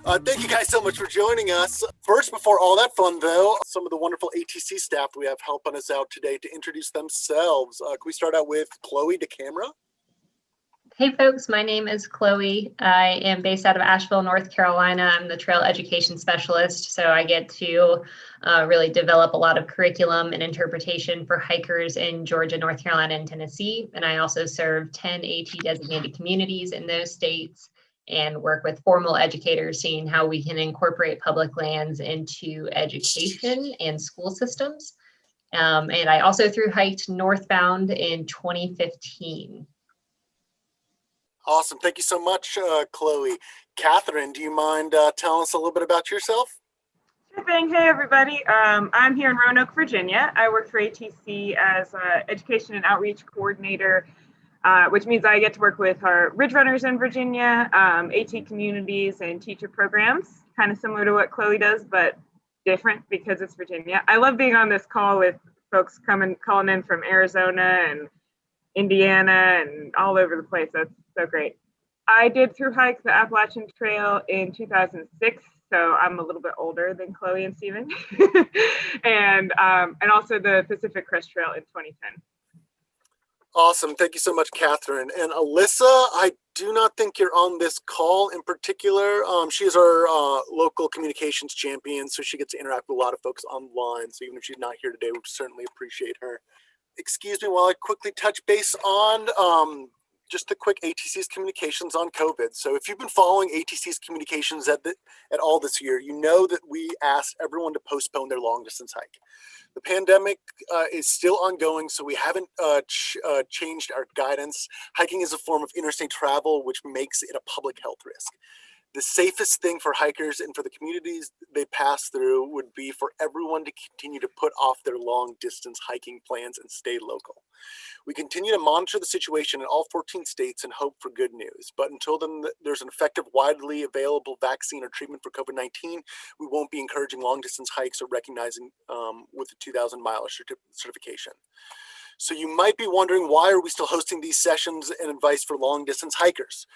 Thank you guys so much for joining us. First, before all that fun, though, some of the wonderful ATC staff we have helping us out today to introduce themselves. Can we start out with Chloe to camera? Hey folks, my name is Chloe. I am based out of Asheville, North Carolina. I'm the trail education specialist, so I get to really develop a lot of curriculum and interpretation for hikers in Georgia, North Carolina, and Tennessee. And I also serve 10 AT designated communities in those states and work with formal educators, seeing how we can incorporate public lands into education and school systems. And I also thru hiked northbound in 2015. Awesome. Thank you so much, Chloe. Catherine, do you mind telling us a little bit about yourself? Sure thing. Hey, everybody. I'm here in Roanoke, Virginia. I work for ATC as an education and outreach coordinator, which means I get to work with our Ridge Runners in Virginia, AT communities, and teacher programs, kind of similar to what Chloe does, but different because it's Virginia. I love being on this call with folks calling in from Arizona and Indiana and all over the place. That's so great. I did thru hike the Appalachian Trail in 2006, so I'm a little bit older than Chloe and Steven, and also the Pacific Crest Trail in 2010. Awesome. Thank you so much, Catherine. And Alyssa, I do not think you're on this call in particular. She is our local communications champion, so she gets to interact with a lot of folks online. So even if she's not here today, we certainly appreciate her. Excuse me while I quickly touch base on just the quick ATC's communications on COVID. So if you've been following ATC's communications at all this year, you know that we asked everyone to postpone their long distance hike. The pandemic is still ongoing, so we haven't changed our guidance. Hiking is a form of interstate travel, which makes it a public health risk. The safest thing for hikers and for the communities they pass through would be for everyone to continue to put off their long distance hiking plans and stay local. We continue to monitor the situation in all 14 states and hope for good news. But until then, there's an effective, widely available vaccine or treatment for COVID-19, we won't be encouraging long distance hikes or recognizing with a 2,000-mile certification. So you might be wondering, why are we still hosting these sessions and advice for long distance hikers?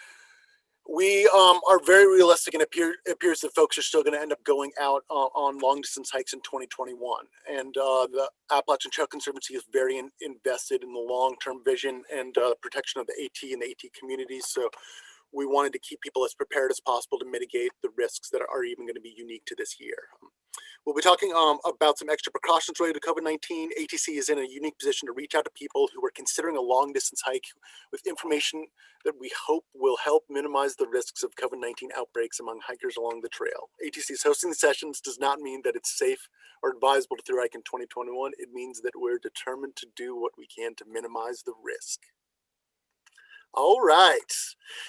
We are very realistic, and it appears that folks are still going to end up going out on long distance hikes in 2021. And the Appalachian Trail Conservancy is very invested in the long-term vision and protection of the AT and the AT communities. So we wanted to keep people as prepared as possible to mitigate the risks that are even going to be unique to this year. We'll be talking about some extra precautions related to COVID-19. ATC is in a unique position to reach out to people who are considering a long distance hike with information that we hope will help minimize the risks of COVID-19 outbreaks among hikers along the trail. ATC's hosting the sessions does not mean that it's safe or advisable to thru hike in 2021. It means that we're determined to do what we can to minimize the risk. All right,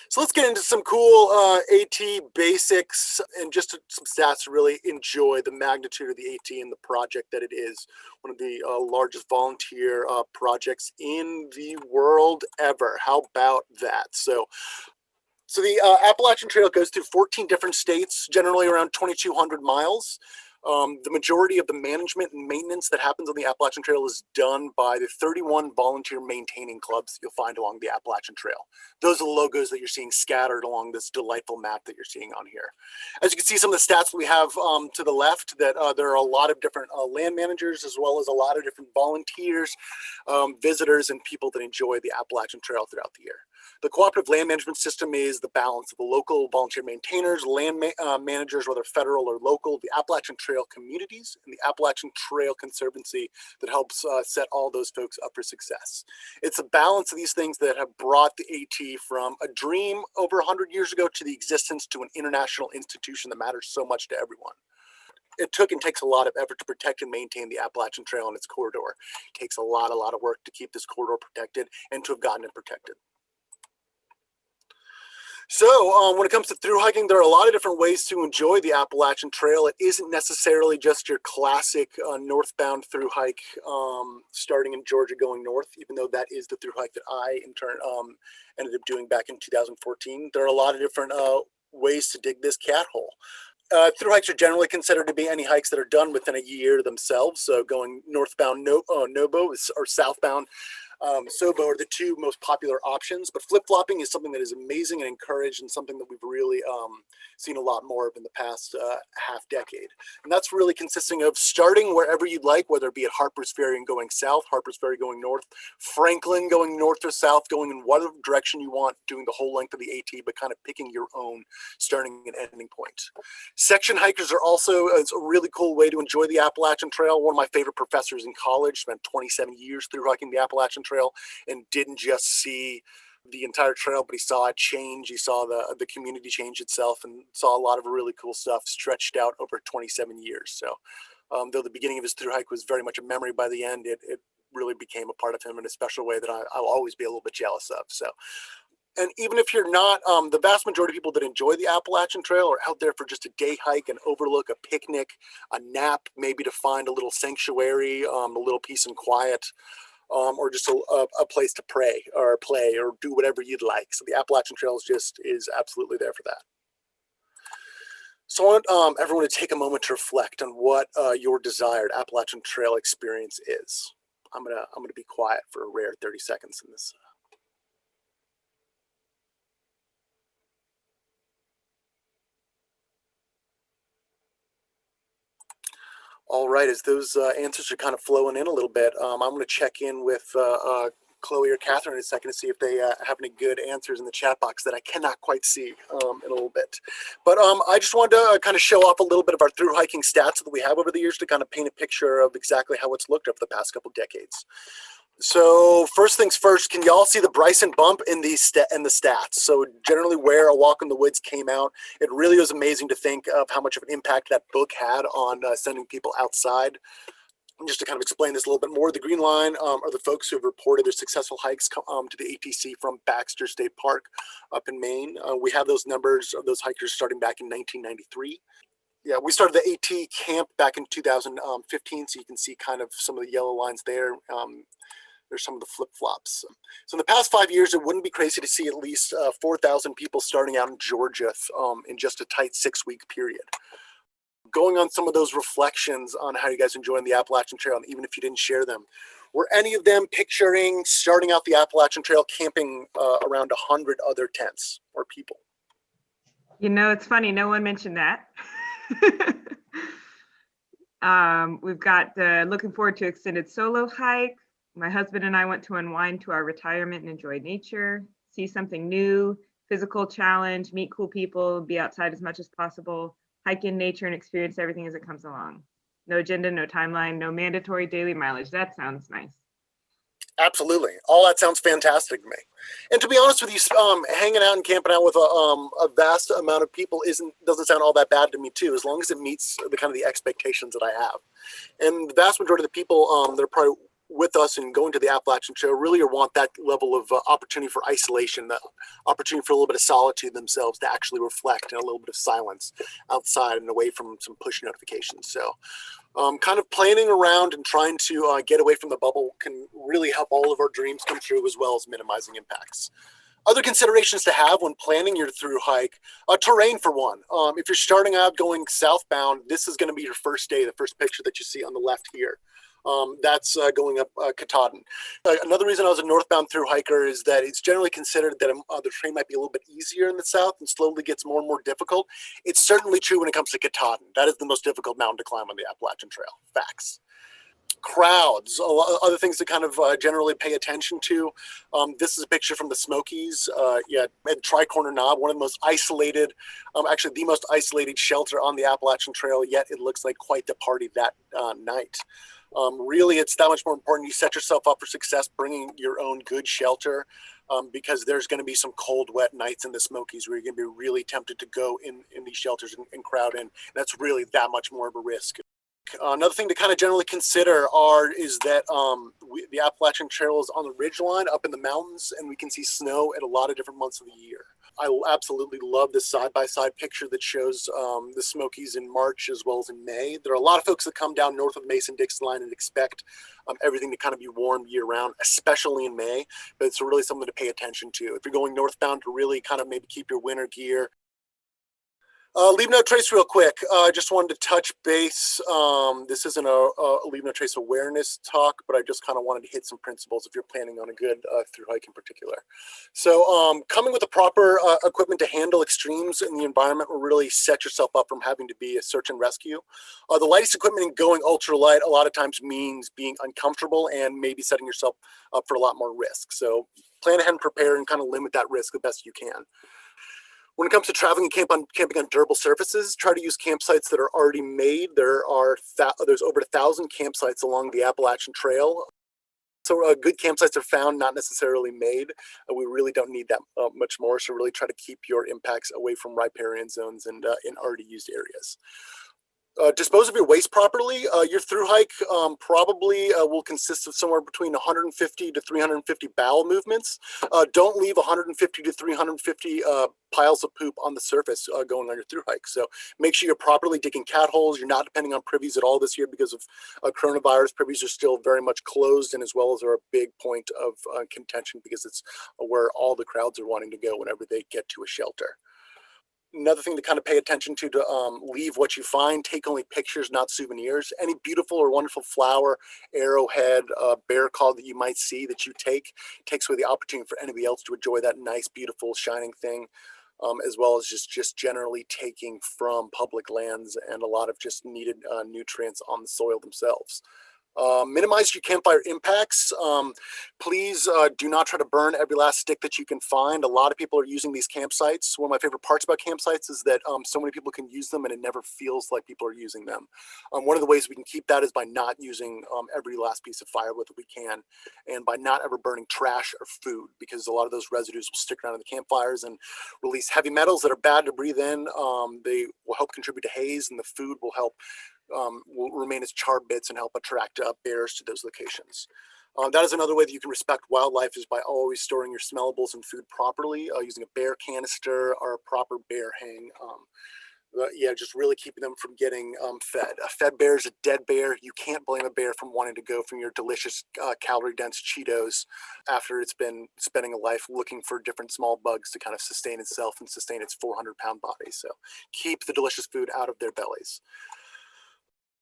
so let's get into some cool AT basics and just some stats to really enjoy the magnitude of the AT and the project that it is. One of the largest volunteer projects in the world ever. How about that? So the Appalachian Trail goes through 14 different states, generally around 2,200 miles. The majority of the management and maintenance that happens on the Appalachian Trail is done by the 31 volunteer maintaining clubs you'll find along the Appalachian Trail. Those are the logos that you're seeing scattered along this delightful map that you're seeing on here. As you can see, some of the stats we have to the left, that there are a lot of different land managers, as well as a lot of different volunteers, visitors, and people that enjoy the Appalachian Trail throughout the year. The cooperative land management system is the balance of the local volunteer maintainers, land managers, whether federal or local, the Appalachian Trail communities, and the Appalachian Trail Conservancy that helps set all those folks up for success. It's a balance of these things that have brought the AT from a dream over 100 years ago to the existence to an international institution that matters so much to everyone. It took and takes a lot of effort to protect and maintain the Appalachian Trail and its corridor. It takes a lot of work to keep this corridor protected and to have gotten it protected. So when it comes to thru hiking, there are a lot of different ways to enjoy the Appalachian Trail. It isn't necessarily just your classic northbound thru hike starting in Georgia going north, even though that is the thru hike that I in turn ended up doing back in 2014. There are a lot of different ways to dig this cat hole. Thru hikes are generally considered to be any hikes that are done within a year themselves. So going northbound Nobo or southbound Sobo are the two most popular options, but flip-flopping is something that is amazing and encouraged, and something that we've really seen a lot more of in the past half decade. And that's really consisting of starting wherever you'd like, whether it be at Harper's Ferry and going south, Harper's Ferry going north, Franklin going north or south, going in whatever direction you want, doing the whole length of the AT, but kind of picking your own starting and ending point. Section hikers are also it's a really cool way to enjoy the Appalachian Trail. One of my favorite professors in college spent 27 years through hiking the Appalachian Trail and didn't just see the entire trail, but he saw it change. He saw the community change itself and saw a lot of really cool stuff stretched out over 27 years. So though the beginning of his through hike was very much a memory, by the end, it really became a part of him in a special way that I'll always be a little bit jealous of. So, and even if you're not, the vast majority of people that enjoy the Appalachian Trail are out there for just a day hike, an overlook, a picnic, a nap, maybe to find a little sanctuary, a little peace and quiet, or just a place to pray or play or do whatever you'd like. So the Appalachian Trail is absolutely there for that. So I want everyone to take a moment to reflect on what your desired Appalachian Trail experience is. I'm gonna be quiet for a rare 30 seconds in this. All right, as those answers are kind of flowing in a little bit, I'm going to check in with Chloe or Catherine in a second to see if they have any good answers in the chat box that I cannot quite see in a little bit. But I just wanted to kind of show off a little bit of our through hiking stats that we have over the years to kind of paint a picture of exactly how it's looked over the past couple decades. So first things first, can y'all see the Bryson bump in the stats? So generally where A Walk in the Woods came out, it really was amazing to think of how much of an impact that book had on sending people outside. And just to kind of explain this a little bit more, the green line are the folks who have reported their successful hikes to the ATC from Baxter State Park up in Maine. We have those numbers of those hikers starting back in 1993. Yeah, we started the AT camp back in 2015, so you can see kind of some of the yellow lines there. There's some of the flip-flops. So in the past 5 years, it wouldn't be crazy to see at least 4,000 people starting out in Georgia in just a tight 6-week period. Going on some of those reflections on how you guys enjoying the Appalachian Trail, and even if you didn't share them, were any of them picturing starting out the Appalachian Trail camping around 100 other tents or people? You know, it's funny, no one mentioned that. We've got looking forward to extended solo hike. My husband and I went to unwind to our retirement and enjoy nature, see something new, physical challenge, meet cool people, be outside as much as possible, hike in nature and experience everything as it comes along. No agenda, no timeline, no mandatory daily mileage. That sounds nice. Absolutely. All that sounds fantastic to me. And to be honest with you, hanging out and camping out with a vast amount of people doesn't sound all that bad to me too, as long as it meets the kind of the expectations that I have. And the vast majority of the people that are probably with us and going to the Appalachian Trail really want that level of opportunity for isolation, the opportunity for a little bit of solitude themselves to actually reflect and a little bit of silence outside and away from some push notifications. So kind of planning around and trying to get away from the bubble can really help all of our dreams come true, as well as minimizing impacts. Other considerations to have when planning your through hike, terrain for one. If you're starting out going southbound, this is going to be your first day, the first picture that you see on the left here. That's going up Katahdin. Another reason I was a northbound through hiker is that it's generally considered that the terrain might be a little bit easier in the south and slowly gets more and more difficult. It's certainly true when it comes to Katahdin. That is the most difficult mountain to climb on the Appalachian Trail. Facts. Crowds, other things to kind of generally pay attention to. This is a picture from the Smokies. At Tri-Corner Knob, one of the most isolated, actually the most isolated shelter on the Appalachian Trail, yet it looks like quite the party that night. Really, it's that much more important you set yourself up for success bringing your own good shelter, because there's going to be some cold, wet nights in the Smokies where you're going to be really tempted to go in these shelters and crowd in. That's really that much more of a risk. Another thing to kind of generally consider is that the Appalachian Trail is on the ridgeline up in the mountains, and we can see snow at a lot of different months of the year. I absolutely love this side-by-side picture that shows the Smokies in March as well as in May. There are a lot of folks that come down north of the Mason-Dixon line and expect everything to kind of be warm year-round, especially in May, but it's really something to pay attention to. If you're going northbound, to really kind of maybe keep your winter gear. Leave no trace real quick. I just wanted to touch base. This isn't a leave no trace awareness talk, but I just kind of wanted to hit some principles if you're planning on a good through hike in particular. So coming with the proper equipment to handle extremes in the environment will really set yourself up from having to be a search and rescue. The lightest equipment in going ultra light a lot of times means being uncomfortable and maybe setting yourself up for a lot more risk. So plan ahead and prepare and kind of limit that risk the best you can. When it comes to traveling and camping on durable surfaces, try to use campsites that are already made. There's over 1,000 campsites along the Appalachian Trail. So good campsites are found, not necessarily made. We really don't need that much more. So really try to keep your impacts away from riparian zones and in already used areas. Dispose of your waste properly. Your through hike probably will consist of somewhere between 150 to 350 bowel movements. Don't leave 150 to 350 piles of poop on the surface going on your through hike. So make sure you're properly digging cat holes. You're not depending on privies at all this year because of coronavirus. Privies are still very much closed, and as well as are a big point of contention because it's where all the crowds are wanting to go whenever they get to a shelter. Another thing to kind of pay attention to leave what you find. Take only pictures, not souvenirs. Any beautiful or wonderful flower, arrowhead, bear call that you might see that you takes away the opportunity for anybody else to enjoy that nice, beautiful, shining thing, as well as just generally taking from public lands and a lot of just needed nutrients on the soil themselves. Minimize your campfire impacts. Please do not try to burn every last stick that you can find. A lot of people are using these campsites. One of my favorite parts about campsites is that so many people can use them and it never feels like people are using them. One of the ways we can keep that is by not using every last piece of firewood that we can, and by not ever burning trash or food, because a lot of those residues will stick around in the campfires and release heavy metals that are bad to breathe in. They will help contribute to haze, and the food will help will remain as char bits and help attract bears to those locations. That is another way that you can respect wildlife, is by always storing your smellables and food properly, using a bear canister or a proper bear hang. Yeah, just really keeping them from getting fed. A fed bear is a dead bear. You can't blame a bear from wanting to go from your delicious calorie-dense Cheetos after it's been spending a life looking for different small bugs to kind of sustain itself and sustain its 400-pound body. So keep the delicious food out of their bellies.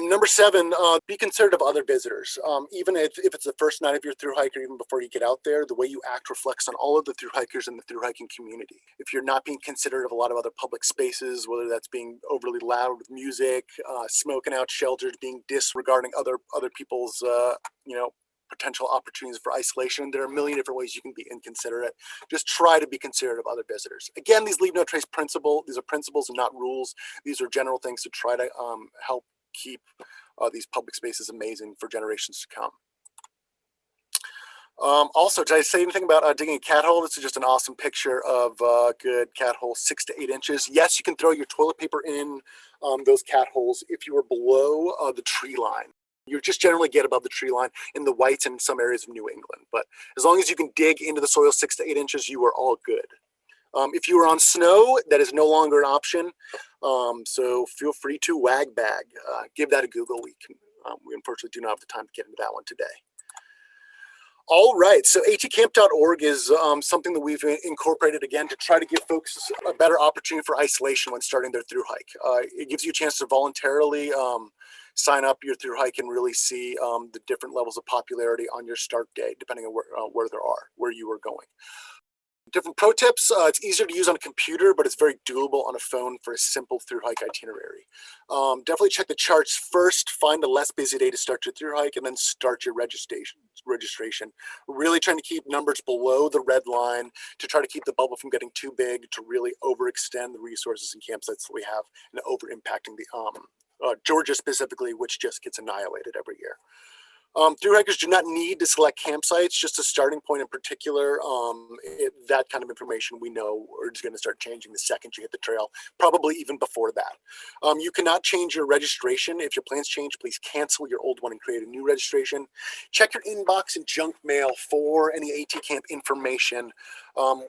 Number 7, be considerate of other visitors. Even if it's the first night of your through hike or even before you get out there, the way you act reflects on all of the through hikers in the through hiking community. If you're not being considerate of a lot of other public spaces, whether that's being overly loud with music, smoking out shelters, being disregarding other people's potential opportunities for isolation, there are a million different ways you can be inconsiderate. Just try to be considerate of other visitors. Again, these leave no trace principle. These are principles and not rules. These are general things to try to help keep these public spaces amazing for generations to come. Also, did I say anything about digging a cat hole? This is just an awesome picture of a good cat hole, 6 to 8 inches. Yes, you can throw your toilet paper in those cat holes if you are below the tree line. You just generally get above the tree line in the whites and in some areas of New England. But as long as you can dig into the soil 6 to 8 inches, you are all good. If you are on snow, that is no longer an option. So feel free to wag bag. Give that a Google. We unfortunately do not have the time to get into that one today. All right, so atcamp.org is something that we've incorporated again to try to give folks a better opportunity for isolation when starting their through hike. It gives you a chance to voluntarily sign up your through hike and really see the different levels of popularity on your start day, depending on where you are going. Different pro tips, it's easier to use on a computer, but it's very doable on a phone for a simple through hike itinerary. Definitely check the charts first, find a less busy day to start your through hike, and then start your registration. We're really trying to keep numbers below the red line to try to keep the bubble from getting too big, to really overextend the resources and campsites that we have and over impacting the Georgia specifically, which just gets annihilated every year. Through hikers do not need to select campsites, just a starting point in particular. That kind of information we know is going to start changing the second you hit the trail, probably even before that. You cannot change your registration. If your plans change, please cancel your old one and create a new registration. Check your inbox and junk mail for any AT Camp information.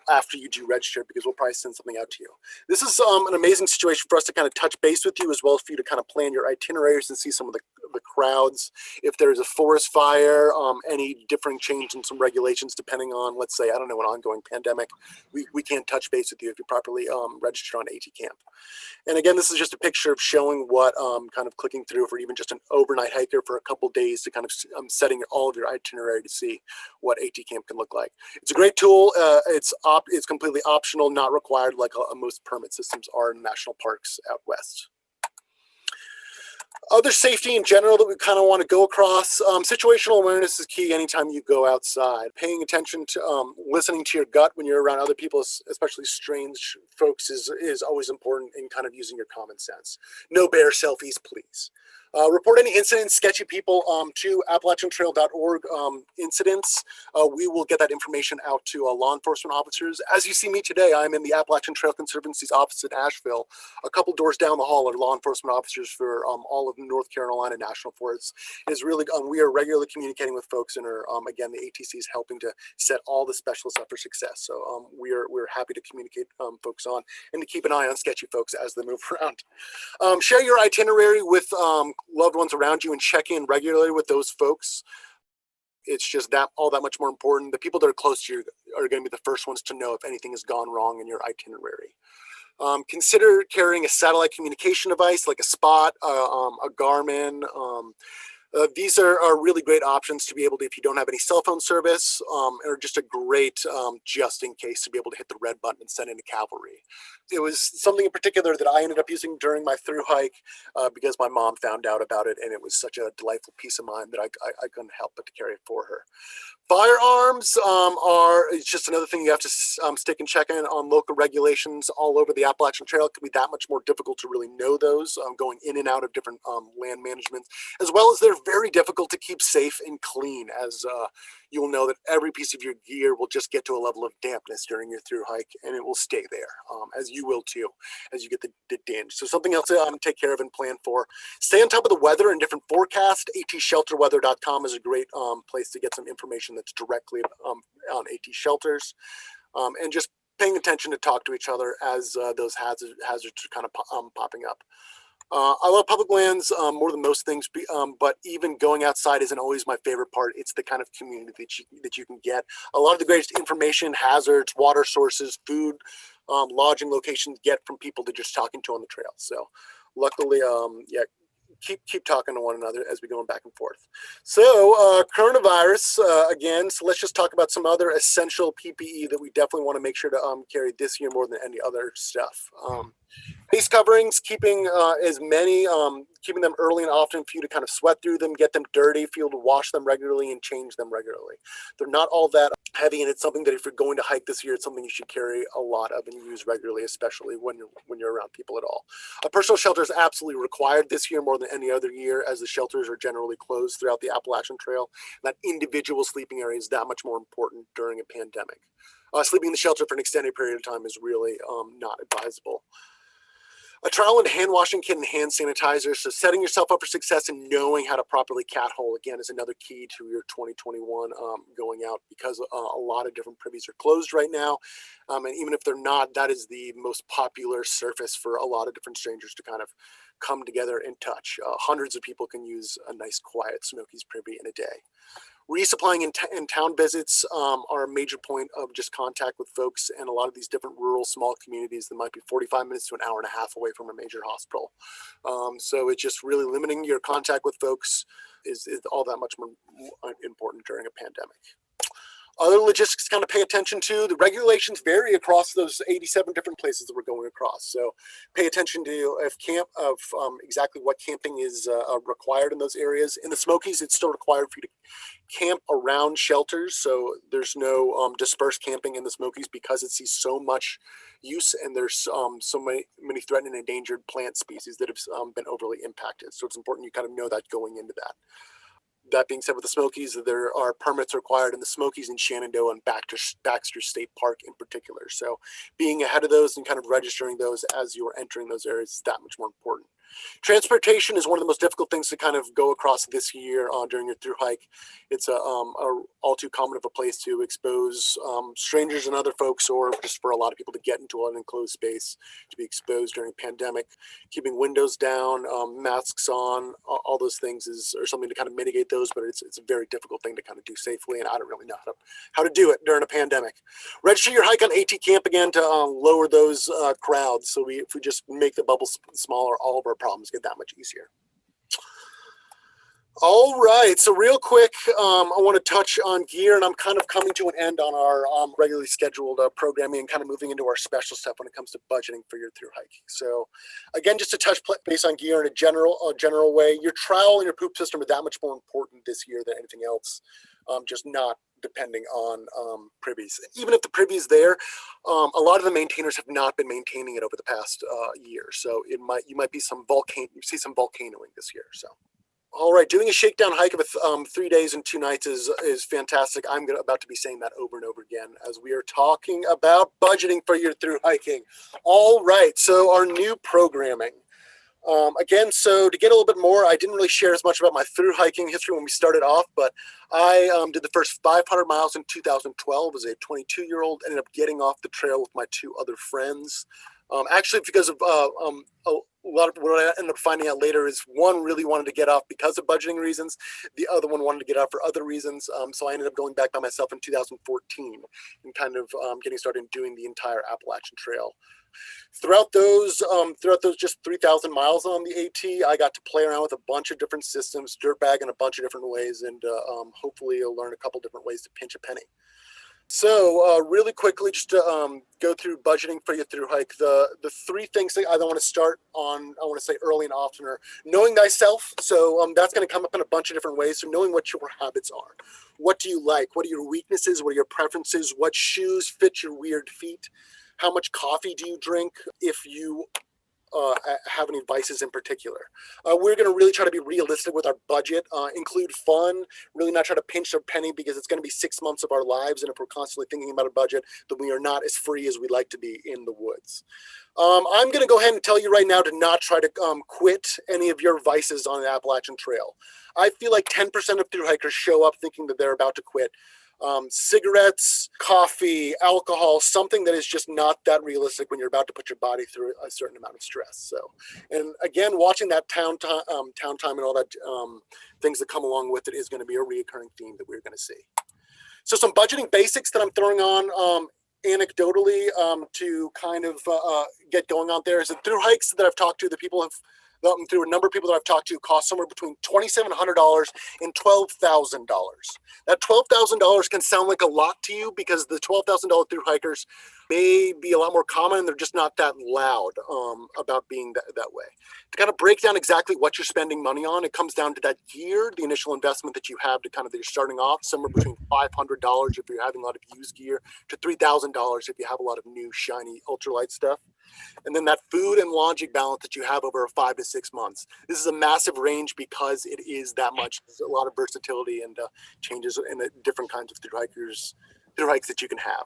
after you do register, because we'll probably send something out to you. This is an amazing situation for us to kind of touch base with you, as well as for you to kind of plan your itineraries and see some of the crowds. If there's a forest fire, any differing change in some regulations, depending on, let's say, I don't know, an ongoing pandemic, we can't touch base with you if you're properly registered on AT Camp. And again, this is just a picture of showing what kind of clicking through for even just an overnight hiker for a couple days to kind of setting all of your itinerary to see what AT Camp can look like. It's a great tool. It's completely optional, not required like most permit systems are in national parks out west. Other safety in general that we kind of want to go across, situational awareness is key anytime you go outside. Paying attention to, listening to your gut when you're around other people, especially strange folks, is always important in kind of using your common sense. No bear selfies, please. Report any incidents, sketchy people to AppalachianTrail.org incidents. We will get that information out to law enforcement officers. As you see me today, I'm in the Appalachian Trail Conservancy's office in Asheville. A couple doors down the hall are law enforcement officers for all of North Carolina National Forests. It's really, we are regularly communicating with folks, and are again, the ATC is helping to set all the specialists up for success. So we're happy to communicate folks on, and to keep an eye on sketchy folks as they move around. Share your itinerary with loved ones around you and check in regularly with those folks. It's just all that much more important. The people that are close to you are going to be the first ones to know if anything has gone wrong in your itinerary. Consider carrying a satellite communication device like a Spot, a Garmin. These are really great options to be able to, if you don't have any cell phone service, or just a great just in case, to be able to hit the red button and send in a cavalry. It was something in particular that I ended up using during my through hike because my mom found out about it, and it was such a delightful peace of mind that I couldn't help but to carry it for her. Firearms it's just another thing you have to stick and check in on. Local regulations all over the Appalachian Trail. It can be that much more difficult to really know those, going in and out of different land management, as well as they're very difficult to keep safe and clean, as you'll know that every piece of your gear will just get to a level of dampness during your through hike, and it will stay there, as you will too, as you get the dinge. So something else to take care of and plan for. Stay on top of the weather and different forecasts. ATShelterweather.com is a great place to get some information that's directly on AT shelters, and just paying attention to talk to each other as those hazards are kind of popping up. I love public lands more than most things, but even going outside isn't always my favorite part. It's the kind of community that you can get. A lot of the greatest information, hazards, water sources, food, lodging locations get from people that you're just talking to on the trail. So luckily, yeah, keep talking to one another as we go back and forth. So coronavirus again. So let's just talk about some other essential PPE that we definitely want to make sure to carry this year more than any other stuff. Face coverings, keeping as many, keeping them early and often for you to kind of sweat through them, get them dirty, for you to wash them regularly and change them regularly. They're not all that heavy, and it's something that if you're going to hike this year, it's something you should carry a lot of and use regularly, especially when you're around people at all. A personal shelter is absolutely required this year more than any other year, as the shelters are generally closed throughout the Appalachian Trail. That individual sleeping area is that much more important during a pandemic. Sleeping in the shelter for an extended period of time is really not advisable. A trowel and hand washing kit and hand sanitizer. So setting yourself up for success and knowing how to properly cat hole, again, is another key to your 2021 going out, because a lot of different privies are closed right now. And even if they're not, that is the most popular surface for a lot of different strangers to kind of come together and touch. Hundreds of people can use a nice, quiet Smokies privy in a day. Resupplying in town visits are a major point of just contact with folks, and a lot of these different rural small communities that might be 45 minutes to an hour and a half away from a major hospital. So it's just really limiting your contact with folks is all that much more important during a pandemic. Other logistics kind of pay attention to. The regulations vary across those 87 different places that we're going across. So pay attention to exactly what camping is required in those areas. In the Smokies, it's still required for you to camp around shelters. So there's no dispersed camping in the Smokies, because it sees so much use, and there's so many threatened and endangered plant species that have been overly impacted. So it's important you kind of know that going into that. That being said, with the Smokies, there are permits required in the Smokies and Shenandoah and Baxter State Park in particular. So being ahead of those and kind of registering those as you're entering those areas is that much more important. Transportation is one of the most difficult things to kind of go across this year during your through hike. It's a all too common of a place to expose strangers and other folks, or just for a lot of people to get into an enclosed space to be exposed during a pandemic. Keeping windows down, masks on, all those things are something to kind of mitigate those, but it's a very difficult thing to kind of do safely, and I don't really know how to do it during a pandemic. Register your hike on AT Camp again to lower those crowds. So if we just make the bubble smaller, all of our problems get that much easier. All right, so real quick, I want to touch on gear, and I'm kind of coming to an end on our regularly scheduled programming and kind of moving into our special stuff when it comes to budgeting for your through hike. So again, just to touch base on gear in a general way, your trowel and your poop system are that much more important this year than anything else, just not depending on privies. Even if the privy is there, a lot of the maintainers have not been maintaining it over the past year. So you might be you see some volcanoing this year. So. All right, doing a shakedown hike of 3 days and 2 nights is fantastic. I'm about to be saying that over and over again as we are talking about budgeting for your through hiking. All right, so our new programming. Again, so to get a little bit more, I didn't really share as much about my through hiking history when we started off, but I did the first 500 miles in 2012 as a 22-year-old, ended up getting off the trail with my 2 other friends. Actually, because of a lot of what I ended up finding out later is one really wanted to get off because of budgeting reasons. The other one wanted to get off for other reasons. So I ended up going back by myself in 2014 and kind of getting started doing the entire Appalachian Trail. Throughout those just 3,000 miles on the AT, I got to play around with a bunch of different systems, dirt bag in a bunch of different ways, and hopefully you'll learn a couple different ways to pinch a penny. So really quickly, just to go through budgeting for your through hike, the 3 things that I want to start on, I want to say early and often, are knowing thyself. So that's going to come up in a bunch of different ways. So knowing what your habits are. What do you like? What are your weaknesses? What are your preferences? What shoes fit your weird feet? How much coffee do you drink if you have any vices in particular? We're going to really try to be realistic with our budget, include fun, really not try to pinch a penny because it's going to be 6 months of our lives. And if we're constantly thinking about a budget, then we are not as free as we'd like to be in the woods. I'm going to go ahead and tell you right now to not try to quit any of your vices on the Appalachian Trail. I feel like 10% of through hikers show up thinking that they're about to quit. Cigarettes, coffee, alcohol, something that is just not that realistic when you're about to put your body through a certain amount of stress. So, and again, watching that town time and all that things that come along with it is going to be a recurring theme that we're going to see. So some budgeting basics that I'm throwing on anecdotally to kind of get going on there is that through hikes that I've talked to, through a number of people that I've talked to, cost somewhere between $2,700 and $12,000. That $12,000 can sound like a lot to you because the $12,000 through hikers may be a lot more common and they're just not that loud about being that way. To kind of break down exactly what you're spending money on, it comes down to that gear, the initial investment that you have to kind of, that you're starting off, somewhere between $500 if you're having a lot of used gear to $3,000 if you have a lot of new, shiny, ultralight stuff. And then that food and lodging balance that you have over 5 to 6 months. This is a massive range because it is that much. There's a lot of versatility and changes in the different kinds of through hikes that you can have.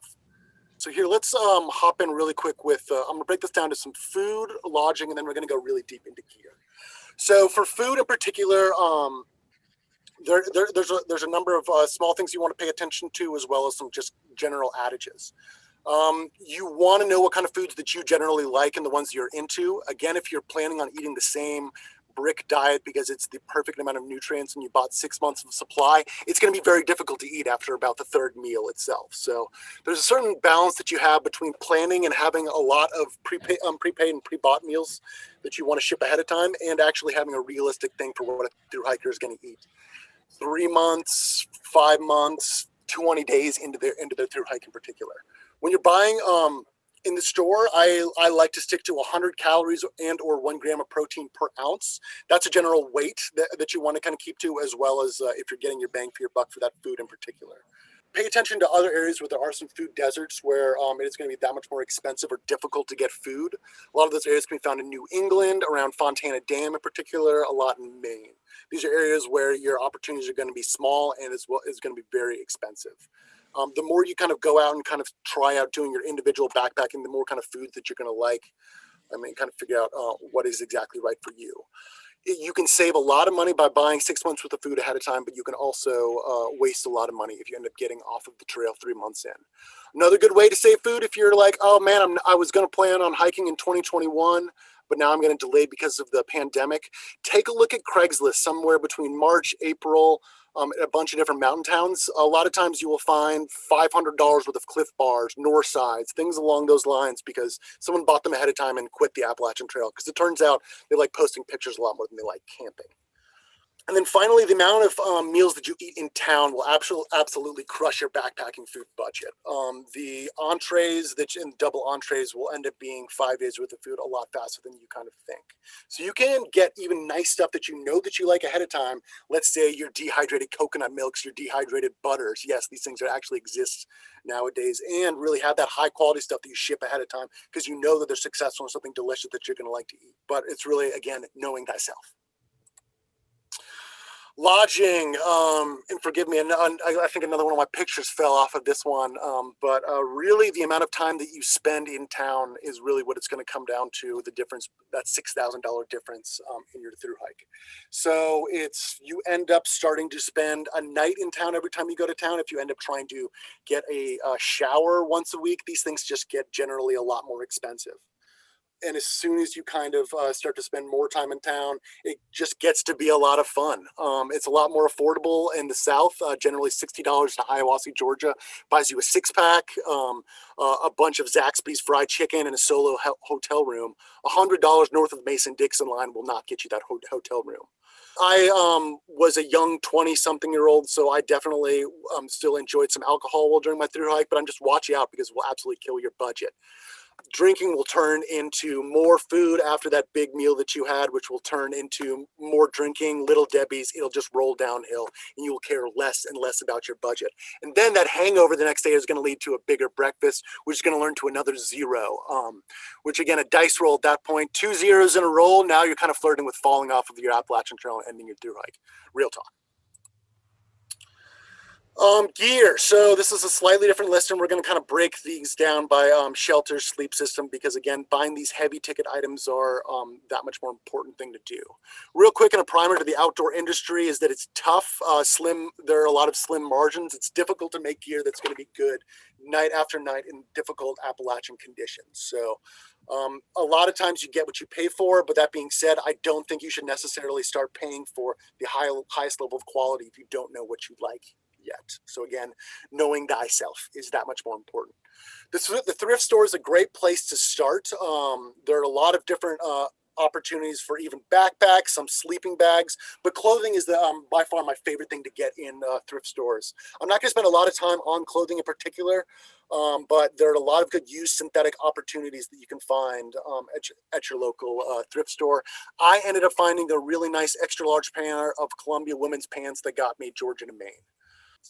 So here, let's hop in really quick with, I'm gonna break this down to some food, lodging, and then we're gonna go really deep into gear. So for food in particular, there's a number of small things you wanna pay attention to, as well as some just general adages. You want to know what kind of foods that you generally like and the ones you're into. Again, if you're planning on eating the same brick diet because it's the perfect amount of nutrients and you bought 6 months of supply, it's going to be very difficult to eat after about the 3rd meal itself. So there's a certain balance that you have between planning and having a lot of prepaid and pre-bought meals that you want to ship ahead of time, and actually having a realistic thing for what a through hiker is going to eat. 3 months, 5 months, 20 days into their through hike in particular. When you're buying in the store, I like to stick to 100 calories and or 1 gram of protein per ounce. That's a general weight that you want to kind of keep to, as well as if you're getting your bang for your buck for that food in particular. Pay attention to other areas where there are some food deserts where it's going to be that much more expensive or difficult to get food. A lot of those areas can be found in New England, around Fontana Dam in particular, a lot in Maine. These are areas where your opportunities are going to be small and as well is going to be very expensive. The more you kind of go out and kind of try out doing your individual backpacking, the more kind of foods that you're going to like. I mean, kind of figure out what is exactly right for you. You can save a lot of money by buying 6 months worth of food ahead of time, but you can also waste a lot of money if you end up getting off of the trail 3 months in. Another good way to save food, if you're like, oh man, I was going to plan on hiking in 2021, but now I'm going to delay because of the pandemic. Take a look at Craigslist somewhere between March, April, in a bunch of different mountain towns. A lot of times you will find $500 worth of Cliff Bars, North Sides, things along those lines, because someone bought them ahead of time and quit the Appalachian Trail, because it turns out they like posting pictures a lot more than they like camping. And then finally, the amount of meals that you eat in town will absolutely crush your backpacking food budget. The entrees and double entrees will end up being 5 days worth of food a lot faster than you kind of think. So you can get even nice stuff that you know that you like ahead of time. Let's say your dehydrated coconut milks, your dehydrated butters. Yes, these things actually exist nowadays, and really have that high quality stuff that you ship ahead of time because you know that they're successful and something delicious that you're going to like to eat. But it's really, again, knowing thyself. Lodging, and forgive me, I think another one of my pictures fell off of this one, but really the amount of time that you spend in town is really what it's going to come down to, the difference, that $6,000 difference in your through hike. So you end up starting to spend a night in town every time you go to town. If you end up trying to get a shower once a week, these things just get generally a lot more expensive. And as soon as you kind of start to spend more time in town, it just gets to be a lot of fun. It's a lot more affordable in the South. Generally $60 to Hiawassee, Georgia, buys you a 6-pack, a bunch of Zaxby's fried chicken, and a solo hotel room. $100 north of the Mason-Dixon line will not get you that hotel room. I was a young 20-something-year-old, so I definitely still enjoyed some alcohol while during my through hike, but I'm just watching out because it will absolutely kill your budget. Drinking will turn into more food after that big meal that you had, which will turn into more drinking, Little Debbie's. It'll just roll downhill, and you will care less and less about your budget. And then that hangover the next day is going to lead to a bigger breakfast, which is going to learn to another zero, which again, a dice roll at that point. 2 zeros in a row. Now you're kind of flirting with falling off of your Appalachian Trail and ending your through hike. Real talk. Gear. So this is a slightly different list, and we're going to kind of break these down by shelter, sleep system, because again, buying these heavy ticket items are that much more important thing to do. Real quick, and a primer to the outdoor industry is that it's tough, there are a lot of slim margins. It's difficult to make gear that's going to be good night after night in difficult Appalachian conditions. So a lot of times you get what you pay for, but that being said, I don't think you should necessarily start paying for the highest level of quality if you don't know what you like yet. So again, knowing thyself is that much more important. The thrift store is a great place to start. There are a lot of different opportunities for even backpacks, some sleeping bags, but clothing is by far my favorite thing to get in thrift stores. I'm not going to spend a lot of time on clothing in particular, but there are a lot of good used synthetic opportunities that you can find at your local thrift store. I ended up finding a really nice extra large pair of Columbia women's pants that got me Georgia to Maine.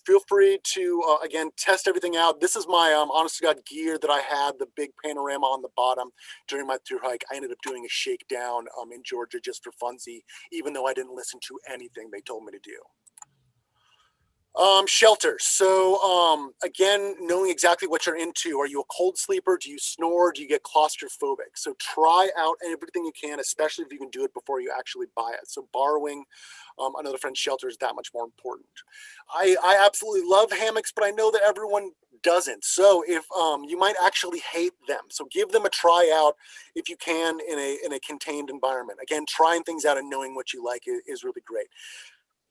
Feel free to, again, test everything out. This is my honest to God gear that I had, the big panorama on the bottom during my through hike. I ended up doing a shakedown in Georgia just for funsy, even though I didn't listen to anything they told me to do. Shelter. So again, knowing exactly what you're into. Are you a cold sleeper? Do you snore? Do you get claustrophobic? So try out everything you can, especially if you can do it before you actually buy it. So borrowing another friend's shelter is that much more important. I absolutely love hammocks, but I know that everyone doesn't. So if you might actually hate them, so give them a try out if you can in a contained environment. Again, trying things out and knowing what you like is really great.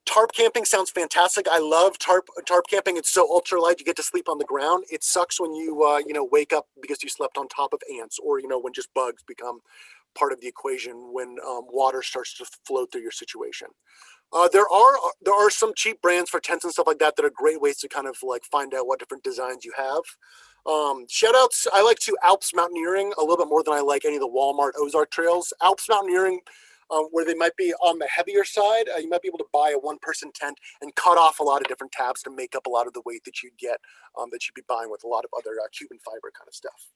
Tarp camping sounds fantastic. I love tarp camping. It's so ultralight. You get to sleep on the ground. It sucks when you wake up because you slept on top of ants, or when just bugs become part of the equation when water starts to flow through your situation. There are some cheap brands for tents and stuff like that that are great ways to kind of like find out what different designs you have. Shout outs. I like to Alps mountaineering a little bit more than I like any of the Walmart Ozark trails. Alps mountaineering, where they might be on the heavier side, you might be able to buy a one-person tent and cut off a lot of different tabs to make up a lot of the weight that you'd get that you'd be buying with a lot of other Cuban fiber kind of stuff.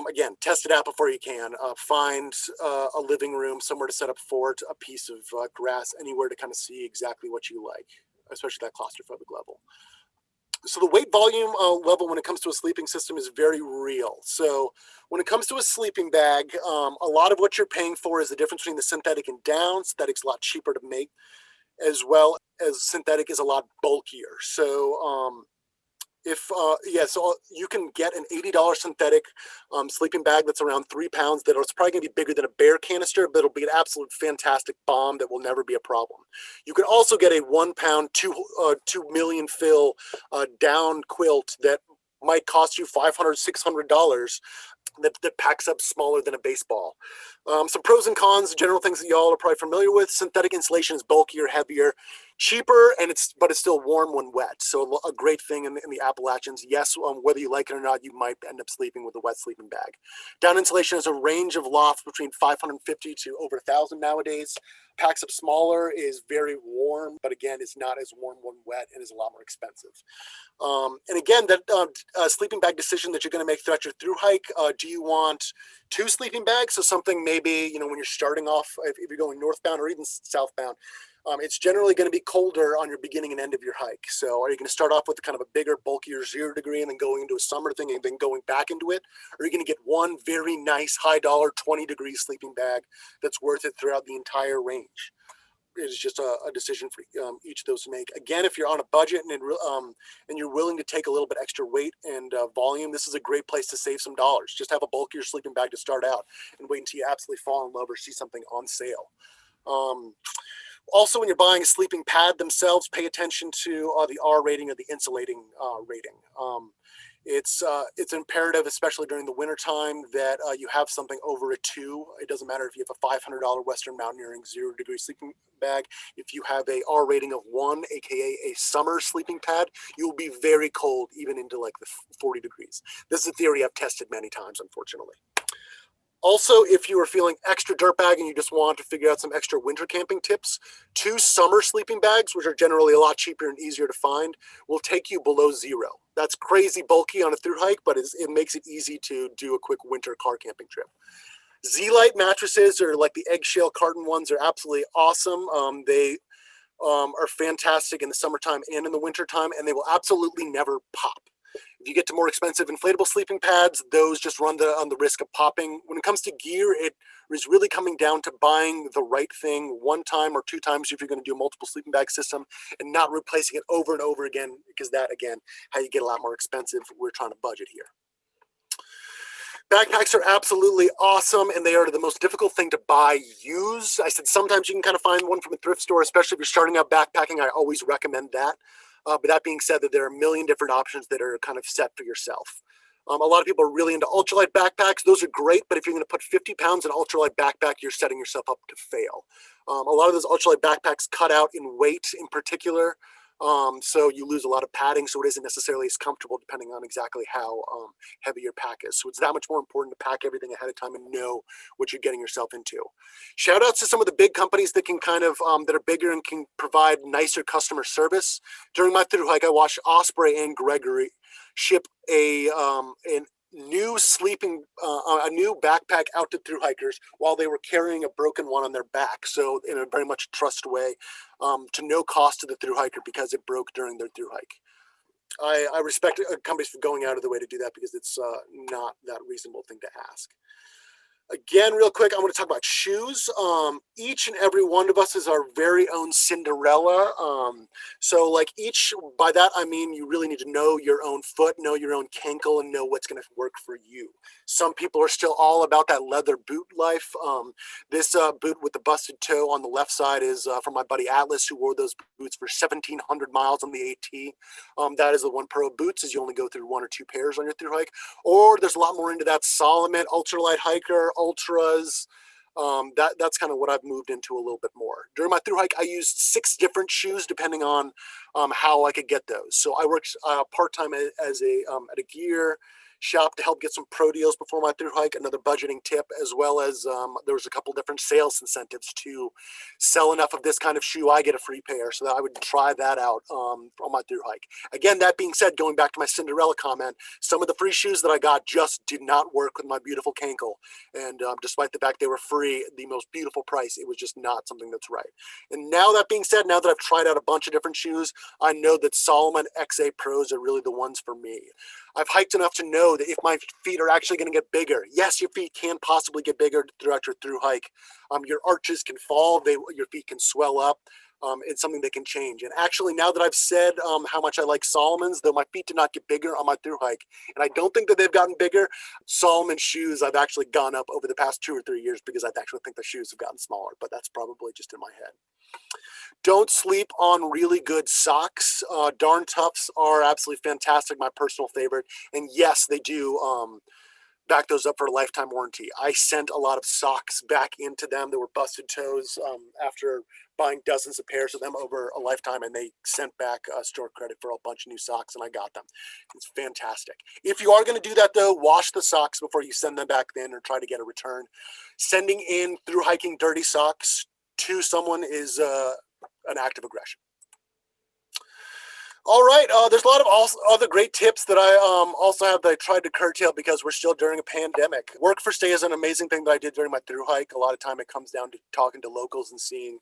Again, test it out before you can. Find a living room, somewhere to set up fort, a piece of grass, anywhere to kind of see exactly what you like, especially that claustrophobic level. So the weight volume level when it comes to a sleeping system is very real. So when it comes to a sleeping bag, a lot of what you're paying for is the difference between the synthetic and down. Synthetic's a lot cheaper to make, as well as synthetic is a lot bulkier. So so you can get an $80 synthetic sleeping bag that's around 3 pounds. That's probably going to be bigger than a bear canister, but it'll be an absolute fantastic bomb that will never be a problem. You can also get a 1 pound, 2 million fill down quilt that might cost you $500, $600 that packs up smaller than a baseball. Some pros and cons, general things that y'all are probably familiar with. Synthetic insulation is bulkier, heavier, cheaper, but it's still warm when wet. So a great thing in the Appalachians. Yes, whether you like it or not, you might end up sleeping with a wet sleeping bag. Down insulation has a range of loft between 550 to over 1,000 nowadays. Packs up smaller, is very warm, but again, it's not as warm when wet and is a lot more expensive. And again, that sleeping bag decision that you're going to make throughout your through hike, do you want 2 sleeping bags? So something maybe, when you're starting off, if you're going northbound or even southbound, it's generally going to be colder on your beginning and end of your hike. So are you going to start off with kind of a bigger, bulkier 0 degree and then going into a summer thing and then going back into it? Or are you going to get one very nice high dollar 20-degree sleeping bag that's worth it throughout the entire range? It is just a decision for each of those to make. Again, if you're on a budget and you're willing to take a little bit extra weight and volume, this is a great place to save some dollars. Just have a bulkier sleeping bag to start out and wait until you absolutely fall in love or see something on sale. Also, when you're buying a sleeping pad themselves, pay attention to the R rating or the insulating rating. It's imperative, especially during the wintertime, that you have something over a 2. It doesn't matter if you have a $500 Western Mountaineering 0 degree sleeping bag. If you have a R rating of 1, aka a summer sleeping pad, you will be very cold even into like the 40 degrees. This is a theory I've tested many times, unfortunately. Also, if you are feeling extra dirtbag and you just want to figure out some extra winter camping tips, 2 summer sleeping bags, which are generally a lot cheaper and easier to find, will take you below 0. That's crazy bulky on a through hike, but it makes it easy to do a quick winter car camping trip. Z-Lite mattresses, or like the eggshell carton ones, are absolutely awesome. They are fantastic in the summertime and in the wintertime, and they will absolutely never pop. If you get to more expensive inflatable sleeping pads, those just run on the risk of popping. When it comes to gear, it is really coming down to buying the right thing 1 time or 2 times if you're going to do a multiple sleeping bag system, and not replacing it over and over again, because that, again, how you get a lot more expensive. We're trying to budget here. Backpacks are absolutely awesome, and they are the most difficult thing to buy used. I said sometimes you can kind of find one from a thrift store, especially if you're starting out backpacking. I always recommend that. But that being said, that there are a million different options that are kind of set for yourself. A lot of people are really into ultralight backpacks. Those are great, but if you're going to put 50 pounds in an ultralight backpack, you're setting yourself up to fail. A lot of those ultralight backpacks cut out in weight in particular, so you lose a lot of padding, so it isn't necessarily as comfortable depending on exactly how heavy your pack is. So it's that much more important to pack everything ahead of time and know what you're getting yourself into. Shout outs to some of the big companies that can kind of, that are bigger and can provide nicer customer service. During my through hike, I watched Osprey and Gregory ship a new backpack out to through hikers while they were carrying a broken one on their back. So in a very much trust way, to no cost to the through hiker because it broke during their through hike. I respect companies for going out of the way to do that, because it's not that reasonable thing to ask. Again, real quick, I want to talk about shoes. Each and every one of us is our very own Cinderella. So like by that, I mean, you really need to know your own foot, know your own cankle, and know what's going to work for you. Some people are still all about that leather boot life. This boot with the busted toe on the left side is from my buddy Atlas, who wore those boots for 1,700 miles on the AT. That is the one pro of boots, is you only go through 1 or 2 pairs on your through hike. Or there's a lot more into that Solomon ultralight hiker, ultras. That's kind of what I've moved into a little bit more. During my through hike, I used 6 different shoes depending on how I could get those. So I worked part-time as at a gear shop to help get some pro deals before my through hike, another budgeting tip, as well as there was a couple different sales incentives to sell enough of this kind of shoe I get a free pair, so that I would try that out on my through hike. Again, that being said, going back to my Cinderella comment, some of the free shoes that I got just did not work with my beautiful cankle, and despite the fact they were free, the most beautiful price, it was just not something that's right. And now that being said, now that I've tried out a bunch of different shoes, I know that Salomon XA Pros are really the ones for me. I've hiked enough to know that if my feet are actually going to get bigger, yes, your feet can possibly get bigger throughout your through hike. Your arches can fall, your feet can swell up. It's something that can change. And actually, now that I've said how much I like Salomon's, though my feet did not get bigger on my through hike, and I don't think that they've gotten bigger, Salomon shoes I've actually gone up over the past 2 or 3 years because I actually think the shoes have gotten smaller, but that's probably just in my head. Don't sleep on really good socks. Darn Toughs are absolutely fantastic, my personal favorite. And yes, they do back those up for a lifetime warranty. I sent a lot of socks back into them that were busted toes after buying dozens of pairs of them over a lifetime, and they sent back store credit for a bunch of new socks, and I got them. It's fantastic. If you are going to do that, though, wash the socks before you send them back in or try to get a return. Sending in through hiking dirty socks to someone is an act of aggression. All right, there's a lot of other great tips that I also have that I tried to curtail because we're still during a pandemic. Work for stay is an amazing thing that I did during my through hike. A lot of time it comes down to talking to locals and seeing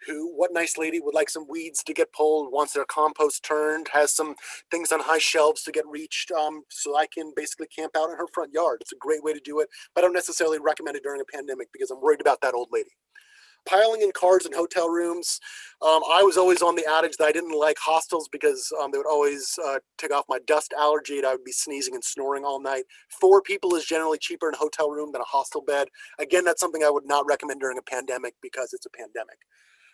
what nice lady would like some weeds to get pulled, wants their compost turned, has some things on high shelves to get reached, so I can basically camp out in her front yard. It's a great way to do it, but I don't necessarily recommend it during a pandemic because I'm worried about that old lady. Piling in cars and hotel rooms. I was always on the adage that I didn't like hostels because they would always take off my dust allergy and I would be sneezing and snoring all night. 4 people is generally cheaper in a hotel room than a hostel bed. Again, that's something I would not recommend during a pandemic because it's a pandemic.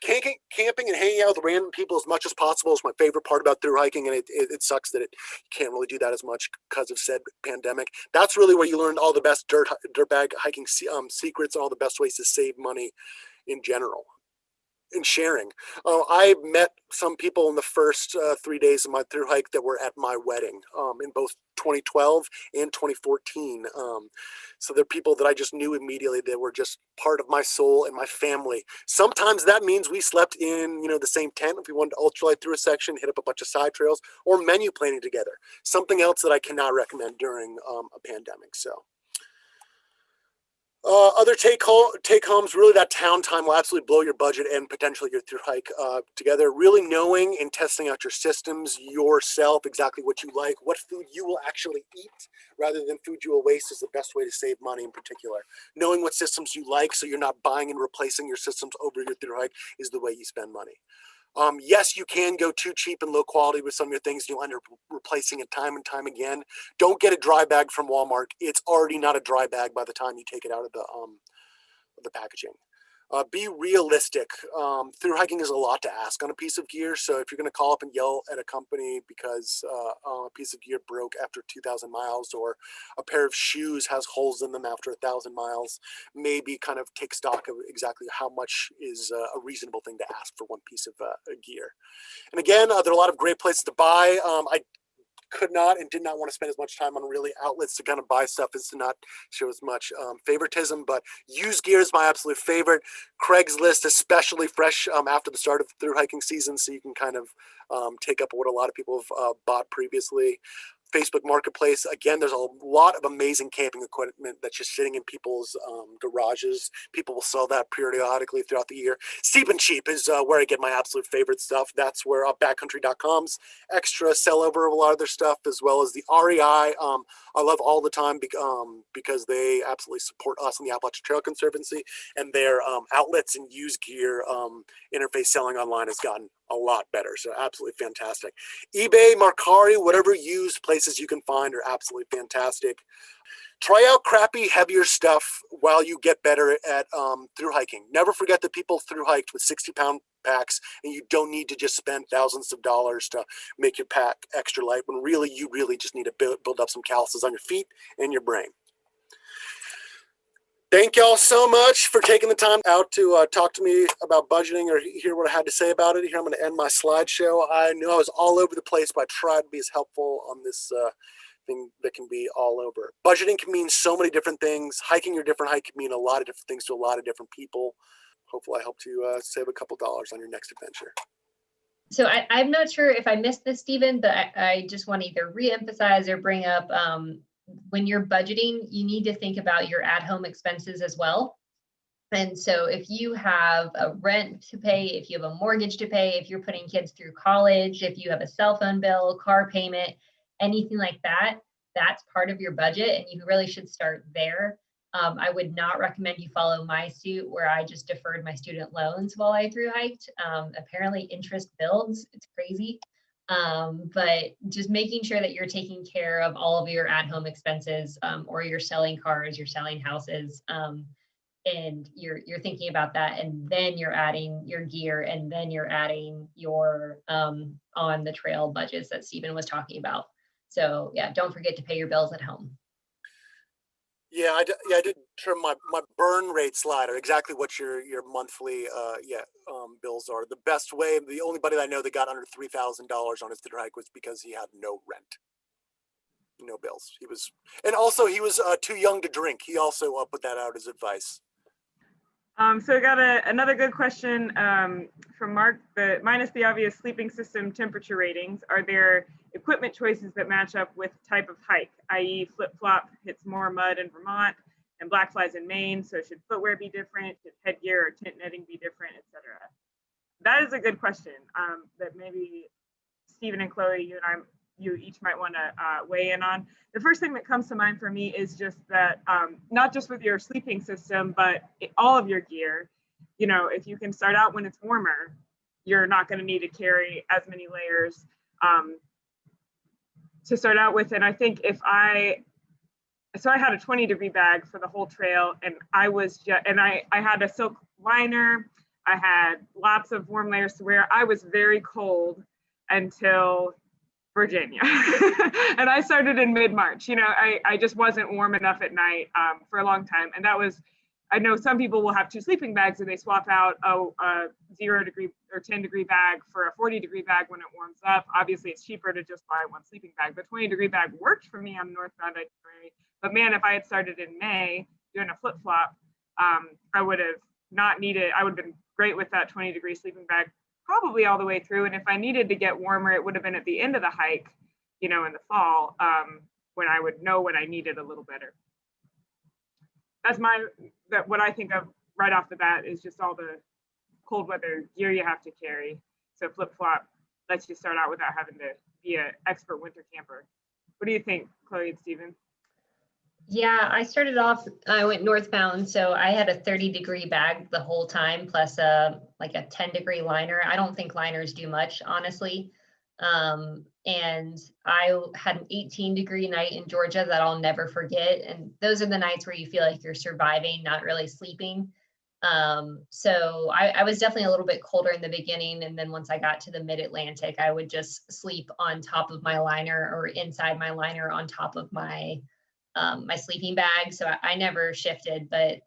Camping and hanging out with random people as much as possible is my favorite part about through hiking, and it sucks that you can't really do that as much because of said pandemic. That's really where you learn all the best dirtbag hiking secrets and all the best ways to save money in general. In sharing, I met some people in the first 3 days of my through hike that were at my wedding in both 2012 and 2014. So they're people that I just knew immediately. They were just part of my soul and my family. Sometimes that means we slept in, the same tent if we wanted to ultralight through a section, hit up a bunch of side trails, or menu planning together. Something else that I cannot recommend during a pandemic. So. Other take homes, really that town time will absolutely blow your budget and potentially your through hike together. Really knowing and testing out your systems yourself, exactly what you like, what food you will actually eat rather than food you will waste is the best way to save money in particular. Knowing what systems you like so you're not buying and replacing your systems over your through hike is the way you spend money. Yes, you can go too cheap and low quality with some of your things. You'll end up replacing it time and time again. Don't get a dry bag from Walmart. It's already not a dry bag by the time you take it out of the packaging. Be realistic. Through hiking is a lot to ask on a piece of gear. So if you're going to call up and yell at a company because a piece of gear broke after 2,000 miles or a pair of shoes has holes in them after 1,000 miles, maybe kind of take stock of exactly how much is a reasonable thing to ask for one piece of gear. And again, there are a lot of great places to buy. I could not and did not want to spend as much time on really outlets to kind of buy stuff as to not show as much favoritism, but used gear is my absolute favorite. Craigslist, especially fresh after the start of through hiking season, so you can kind of take up what a lot of people have bought previously. Facebook Marketplace, again, there's a lot of amazing camping equipment that's just sitting in people's garages. People will sell that periodically throughout the year. Steep and Cheap is where I get my absolute favorite stuff. That's where backcountry.com's extra sell over a lot of their stuff, as well as the REI. I love all the time because they absolutely support us in the Appalachian Trail Conservancy, and their outlets and used gear interface selling online has gotten a lot better. So absolutely fantastic. eBay, Mercari, whatever used places you can find are absolutely fantastic. Try out crappy, heavier stuff while you get better at through hiking. Never forget that people through hiked with 60-pound packs, and you don't need to just spend thousands of dollars to make your pack extra light when really you just need to build up some calluses on your feet and your brain. Thank y'all so much for taking the time out to talk to me about budgeting or hear what I had to say about it. Here, I'm going to end my slideshow. I know I was all over the place, but I tried to be as helpful on this thing that can be all over. Budgeting can mean so many different things. Hiking your different hike can mean a lot of different things to a lot of different people. Hopefully I helped you save a couple dollars on your next adventure. So I'm not sure if I missed this, Stephen, but I just want to either reemphasize or bring up when you're budgeting, you need to think about your at-home expenses as well. And so if you have a rent to pay, if you have a mortgage to pay, if you're putting kids through college, if you have a cell phone bill, car payment, anything like that, that's part of your budget, and you really should start there. I would not recommend you follow my suit where I just deferred my student loans while I thru hiked. Apparently interest builds, it's crazy. But just making sure that you're taking care of all of your at-home expenses, or you're selling cars, you're selling houses, and you're thinking about that, and then you're adding your gear, and then you're adding your on the trail budgets that Stephen was talking about. So yeah, don't forget to pay your bills at home. Yeah, I did trim my burn rate slider, exactly what your monthly bills are. The best way, the only buddy that I know that got under $3,000 on his thru hike was because he had no rent, no bills. He was too young to drink. He also put that out as advice. So I got another good question from Mark. Minus the obvious sleeping system temperature ratings, are there equipment choices that match up with type of hike, i.e. flip-flop hits more mud in Vermont and black flies in Maine, so should footwear be different, should headgear or tent netting be different, etc.? That is a good question that maybe Stephen and Chloe, you each might want to weigh in on. The first thing that comes to mind for me is just that not just with your sleeping system, but all of your gear, if you can start out when it's warmer, you're not going to need to carry as many layers to start out with. And I think I had a 20-degree bag for the whole trail, and I had a silk liner, I had lots of warm layers to wear. I was very cold until Virginia. And I started in mid-March. I just wasn't warm enough at night for a long time. And that was, I know some people will have two sleeping bags and they swap out a 0-degree or 10-degree bag for a 40-degree bag when it warms up. Obviously, it's cheaper to just buy one sleeping bag. The 20-degree bag worked for me on the northbound itinerary. But man, if I had started in May doing a flip-flop, I would have been great with that 20-degree sleeping bag probably all the way through. And if I needed to get warmer, it would have been at the end of the hike, in the fall, when I would know what I needed a little better. That's what I think of right off the bat is just all the cold weather gear you have to carry. So flip-flop lets you start out without having to be an expert winter camper. What do you think, Chloe and Stephen? Yeah, I went northbound, so I had a 30-degree bag the whole time, plus like a 10-degree liner. I don't think liners do much, honestly. And I had an 18-degree night in Georgia that I'll never forget. And those are the nights where you feel like you're surviving, not really sleeping. So I was definitely a little bit colder in the beginning. And then once I got to the mid-Atlantic, I would just sleep on top of my liner or inside my liner on top of my sleeping bag. So I never shifted, but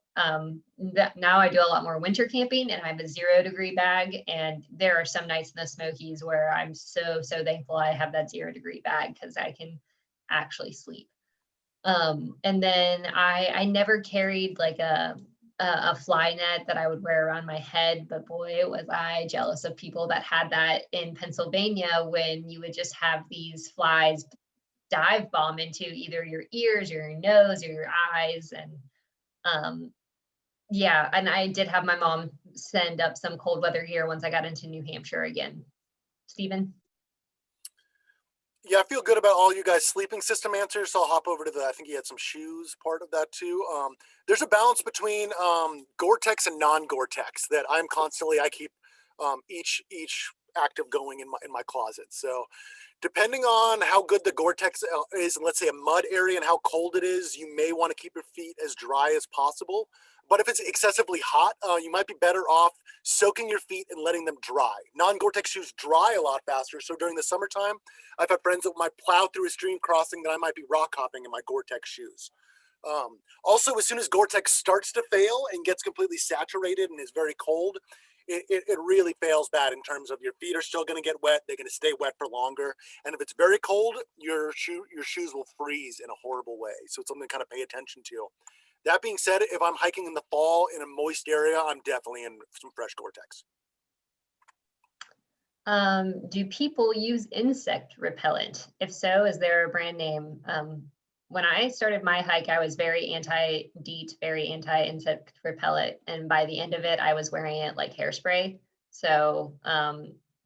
now I do a lot more winter camping, and I have a 0-degree bag. And there are some nights in the Smokies where I'm so thankful I have that 0-degree bag because I can actually sleep. And then I never carried like a fly net that I would wear around my head, but boy, was I jealous of people that had that in Pennsylvania, when you would just have these flies dive bomb into either your ears or your nose or your eyes. And yeah, and I did have my mom send up some cold weather gear once I got into New Hampshire again. Stephen? Yeah, I feel good about all you guys' sleeping system answers. So I'll hop over to I think you had some shoes part of that too. There's a balance between Gore-Tex and non-Gore-Tex that I keep each active going in my closet. So depending on how good the Gore-Tex is, and let's say a mud area and how cold it is, you may want to keep your feet as dry as possible. But if it's excessively hot, you might be better off soaking your feet and letting them dry. Non-Gore-Tex shoes dry a lot faster. So during the summertime, I've had friends that might plow through a stream crossing that I might be rock hopping in my Gore-Tex shoes. Also, as soon as Gore-Tex starts to fail and gets completely saturated and is very cold, it really fails bad in terms of your feet are still going to get wet. They're going to stay wet for longer. And if it's very cold, your shoes will freeze in a horrible way. So it's something to kind of pay attention to. That being said, if I'm hiking in the fall in a moist area, I'm definitely in some fresh Gore-Tex. Do people use insect repellent? If so, is there a brand name? When I started my hike, I was very anti-DEET, very anti-insect repellent. And by the end of it, I was wearing it like hairspray. So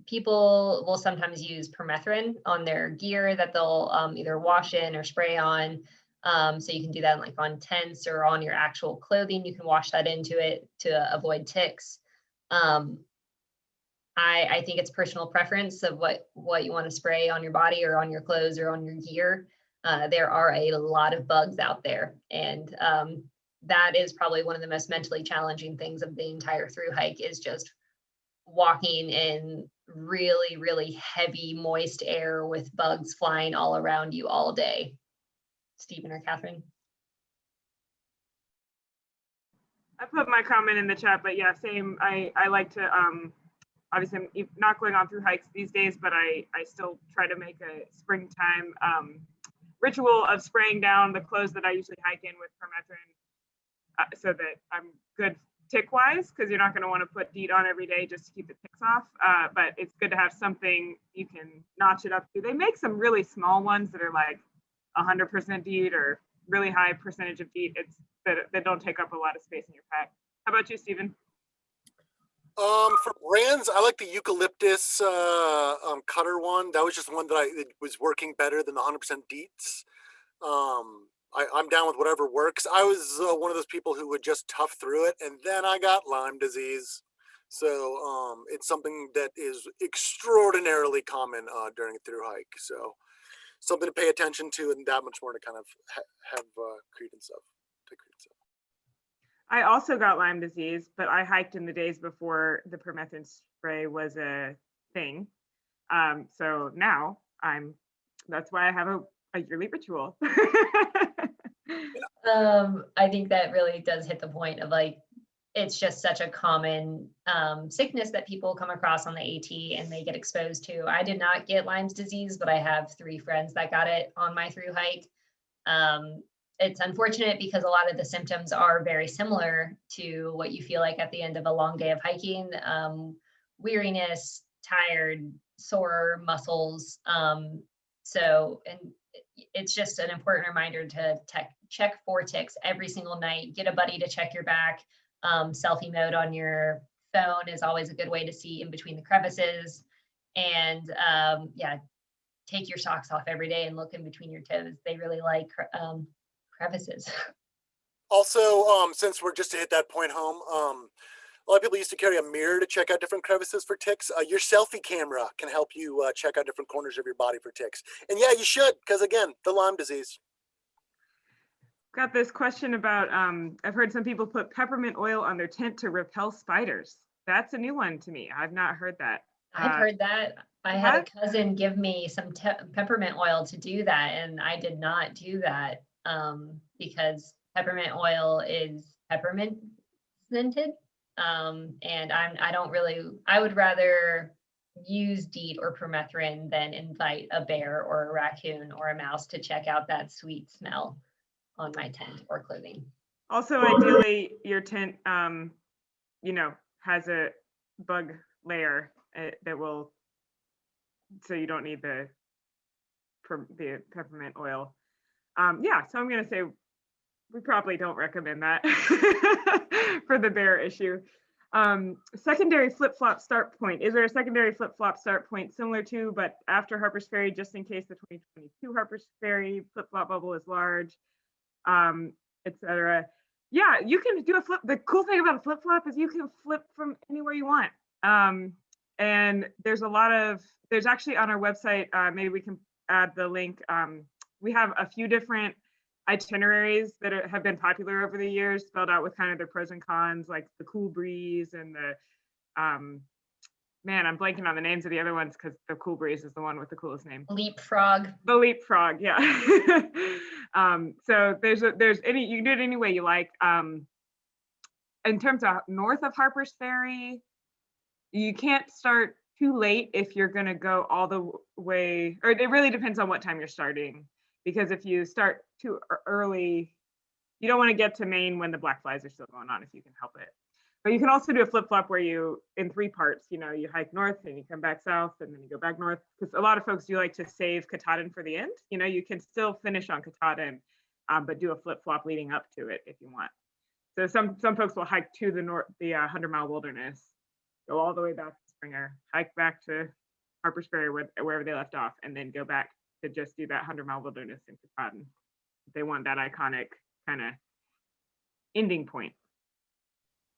people will sometimes use permethrin on their gear that they'll either wash in or spray on. So you can do that like on tents or on your actual clothing. You can wash that into it to avoid ticks. I think it's personal preference of what you want to spray on your body or on your clothes or on your gear. There are a lot of bugs out there, and that is probably one of the most mentally challenging things of the entire thru hike is just walking in really, really heavy, moist air with bugs flying all around you all day. Stephen or Catherine? I put my comment in the chat, but yeah, same. I like to, obviously I'm not going on through hikes these days, but I still try to make a springtime ritual of spraying down the clothes that I usually hike in with permethrin so that I'm good tick-wise, because you're not going to want to put DEET on every day just to keep the ticks off. But it's good to have something you can notch it up to. They make some really small ones that are like 100% DEET or really high percentage of DEET. It's that don't take up a lot of space in your pack. How about you, Stephen? For brands, I like the eucalyptus cutter one. That was just one that it was working better than the 100% DEETs. I'm down with whatever works. I was one of those people who would just tough through it, and then I got Lyme disease. So it's something that is extraordinarily common during a thru hike. So something to pay attention to, and that much more to kind of have credence of. Take credence of. I also got Lyme disease, but I hiked in the days before the permethrin spray was a thing. So now that's why I have a yearly ritual. I think that really does hit the point of like, it's just such a common sickness that people come across on the AT and they get exposed to. I did not get Lyme's disease, but I have 3 friends that got it on my thru hike. It's unfortunate because a lot of the symptoms are very similar to what you feel like at the end of a long day of hiking. Weariness, tired, sore muscles. So, and it's just an important reminder to check for ticks every single night. Get a buddy to check your back. Selfie mode on your phone is always a good way to see in between the crevices. And yeah, take your socks off every day and look in between your toes. They really like crevices. Also, since we're just to hit that point home, a lot of people used to carry a mirror to check out different crevices for ticks. Your selfie camera can help you check out different corners of your body for ticks. And yeah, you should, because again, the Lyme disease. Got this question about, I've heard some people put peppermint oil on their tent to repel spiders. That's a new one to me. I've not heard that. I've heard that. I had a cousin give me some peppermint oil to do that, and I did not do that because peppermint oil is peppermint scented. And I would rather use DEET or permethrin than invite a bear or a raccoon or a mouse to check out that sweet smell on my tent or clothing. Also, ideally, your tent, has a bug layer that will, so you don't need the peppermint oil. Yeah, so I'm going to say we probably don't recommend that for the bear issue. Secondary flip-flop start point. Is there a secondary flip-flop start point similar to, but after Harper's Ferry, just in case the 2022 Harper's Ferry flip-flop bubble is large, etc. Yeah, you can do a flip. The cool thing about a flip-flop is you can flip from anywhere you want. And there's actually on our website, maybe we can add the link. We have a few different itineraries that have been popular over the years, spelled out with kind of their pros and cons, like the Cool Breeze and the, man, I'm blanking on the names of the other ones because the Cool Breeze is the one with the coolest name. Leapfrog. The Leapfrog, yeah. So there's any, you can do it any way you like. In terms of north of Harper's Ferry, you can't start too late if you're going to go all the way, or it really depends on what time you're starting, because if you start too early, you don't want to get to Maine when the black flies are still going on if you can help it. But you can also do a flip-flop where you, in 3 parts, you know, you hike north and you come back south and then you go back north, because a lot of folks do like to save Katahdin for the end. You know, you can still finish on Katahdin, but do a flip-flop leading up to it if you want. So some folks will hike to the 100-mile wilderness, go all the way back to Springer, hike back to Harper's Ferry, wherever they left off, and then go back to just do that 100-mile wilderness in Katahdin. They want that iconic kind of ending point.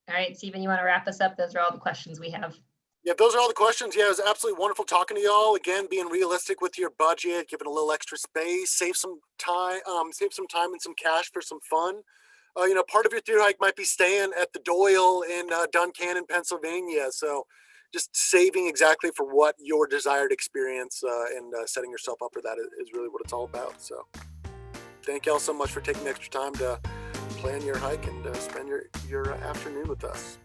All right, Stephen, you want to wrap us up? Those are all the questions we have. Yeah, those are all the questions. Yeah, it was absolutely wonderful talking to y'all. Again, being realistic with your budget, giving a little extra space, save some time and some cash for some fun. You know, part of your thru hike might be staying at the Doyle in Duncannon, Pennsylvania. So just saving exactly for what your desired experience and setting yourself up for that is really what it's all about. So thank y'all so much for taking the extra time to plan your hike and spend your afternoon with us.